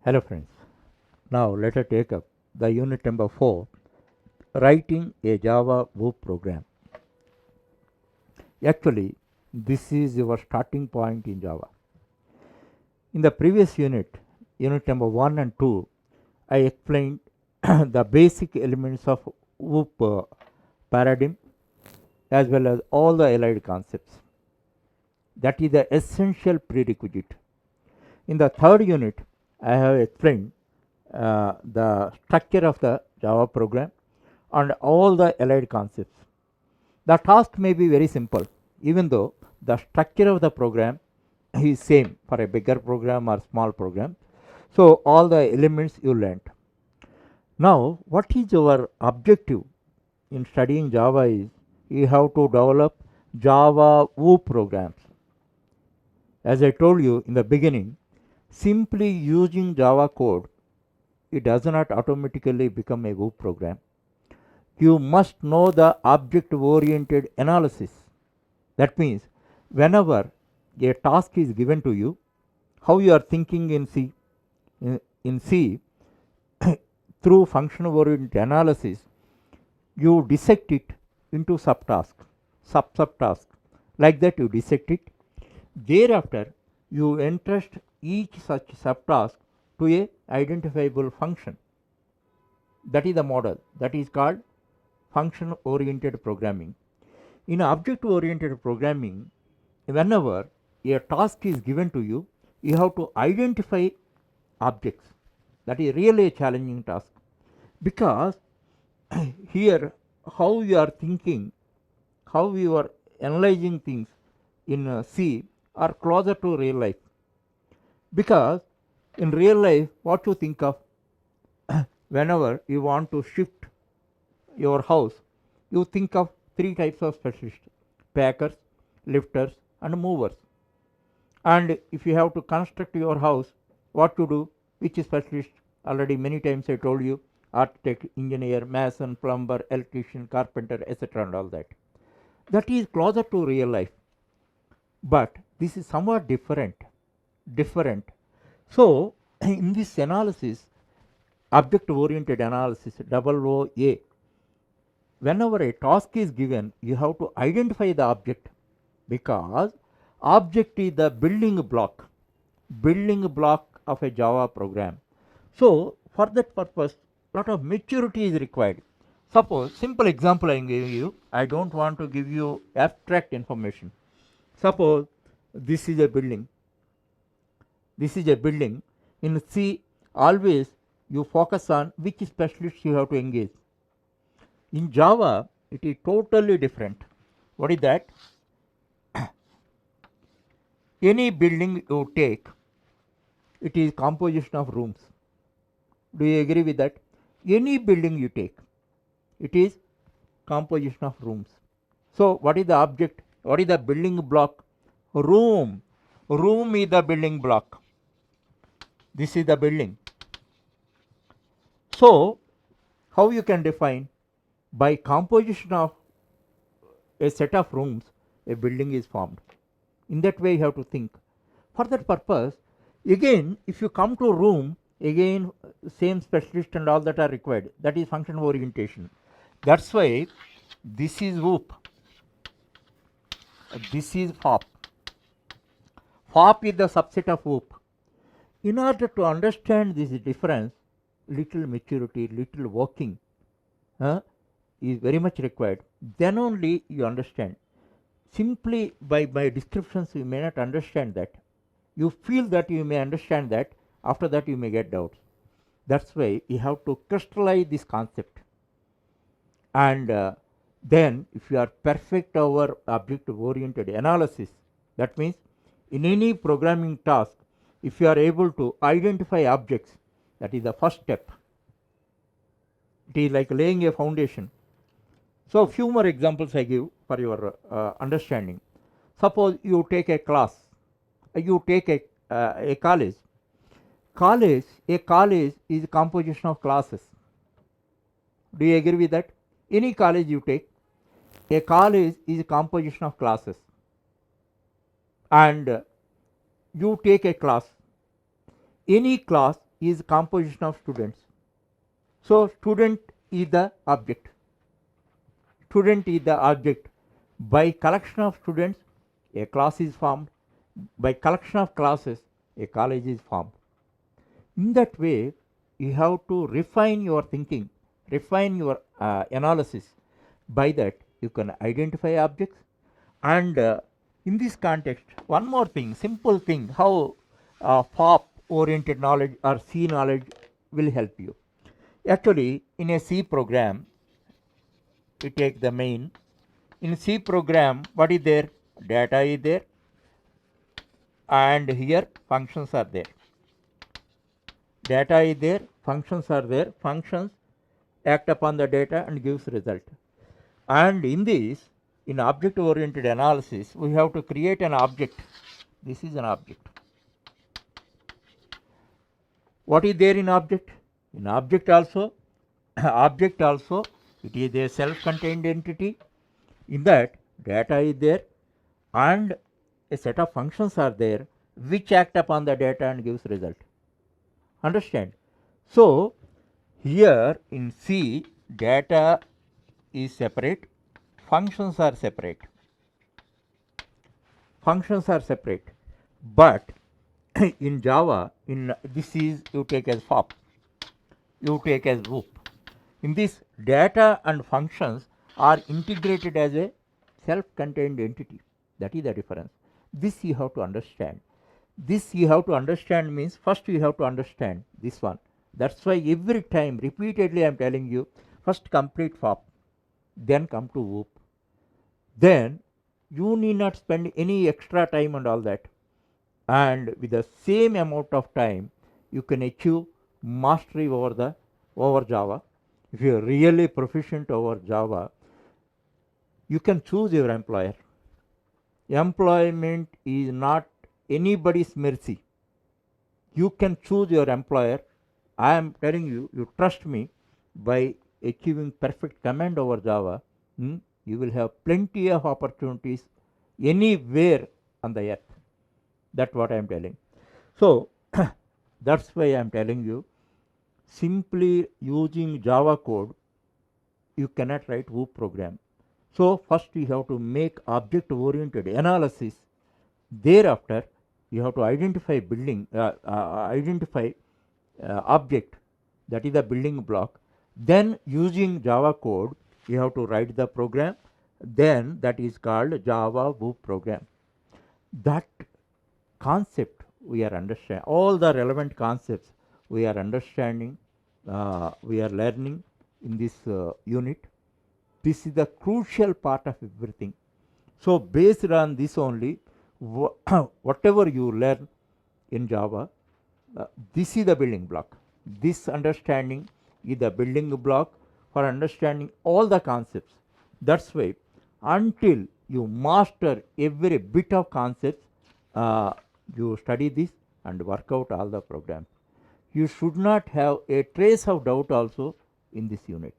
Hello friends. Now let us take up the unit number 4, writing a Java web program. Actually, this is your starting point in Java. In the previous unit, unit number 1 and 2, I explained the basic elements of web paradigm as well as all the allied concepts. That is the essential prerequisite. In the third unit, I have explained the structure of the Java program and all the allied concepts. The task may be very simple, even though the structure of the program is same for a bigger program or small program. So all the elements you learnt. Now, what is our objective in studying Java is you have to develop Java web programs. As I told you in the beginning, simply using Java code, it does not automatically become a web program. You must know the object oriented analysis. That means whenever a task is given to you, how you are thinking in C. In C, through function oriented analysis, you dissect it into subtask, subtask. Like that, you dissect it. Thereafter, you entrust each such subtask to a identifiable function. That is the model. That is called function oriented programming. In object oriented programming, whenever a task is given to you, you have to identify objects. That is really a challenging task, because here how you are thinking, how you are analyzing things in C are closer to real life. Because in real life, what you think of whenever you want to shift your house, you think of three types of specialists: packers, lifters, and movers. And if you have to construct your house, what to do? Which specialist? Already many times I told you: architect, engineer, mason, plumber, electrician, carpenter, etc. and all that. That is closer to real life. But this is somewhat different. Different. So in this analysis, object oriented analysis, OOA, whenever a task is given, you have to identify the object, because object is the building block of a Java program. So for that purpose, lot of maturity is required. Suppose, simple example I am giving you, I don't want to give you abstract information. Suppose this is a building. In C, always you focus on which specialist you have to engage. In Java, it is totally different. What is that? Any building you take, it is composition of rooms. Do you agree with that? Any building you take, it is composition of rooms. So what is the object? What is the building block? Room. Room is the building block. This is the building. So how you can define? By composition of a set of rooms, a building is formed. In that way you have to think. For that purpose, again, if you come to room, again same specialist and all that are required. That is function orientation. That's why this is WOOP, this is FOP. FOP is the subset of WOOP. In order to understand this difference, little maturity, little working is very much required. Then only you understand. Simply by descriptions you may not understand that. You feel that you may understand that, after that you may get doubts. That's why you have to crystallize this concept. And then if you are perfect over object oriented analysis, that means in any programming task, if you are able to identify objects, that is the first step. It is like laying a foundation. So few more examples I give for your understanding. Suppose you take a class, you take a college. A college is a composition of classes. Do you agree with that? Any college you take, a college is a composition of classes. And you take a class. Any class is composition of students. So student is the object. Student is the object. By collection of students, a class is formed. By collection of classes, a college is formed. In that way, you have to refine your thinking, refine your analysis. By that, you can identify objects. And in this context, one more thing, simple thing, how FOP oriented knowledge or C knowledge will help you. Actually, in a C program, you take the main. In C program, what is there? Data is there, and here functions are there. Data is there, functions are there. Functions act upon the data and gives result. And in this, in object oriented analysis, we have to create an object. This is an object. What is there in object? In object also, it is a self-contained entity. In that, data is there and a set of functions are there which act upon the data and gives result. Understand? So here in C, data is separate, functions are separate. Functions are separate, but in Java, in this is you take as FOP, you take as WOOP. In this, data and functions are integrated as a self-contained entity. That is the difference. This you have to understand. This you have to understand means first you have to understand this one. That's why every time repeatedly I am telling you, first complete FOP, then come to WOOP. Then you need not spend any extra time and all that. And with the same amount of time, you can achieve mastery over Java. If you are really proficient over Java, you can choose your employer. Employment is not anybody's mercy. You can choose your employer. I am telling you, you trust me, by achieving perfect command over Java, you will have plenty of opportunities anywhere on the earth. That's what I am telling. So that's why I am telling you, simply using Java code, you cannot write WOOP program. So first you have to make object oriented analysis. Thereafter, you have to identify object, that is the building block. Then using Java code, you have to write the program. Then that is called Java WOOP program. That concept we are understanding, all the relevant concepts we are understanding, we are learning in this unit. This is the crucial part of everything. So based on this only, whatever you learn in Java, this is the building block. This understanding is the building block for understanding all the concepts. That's why until you master every bit of concepts, you study this and work out all the programs. You should not have a trace of doubt also in this unit.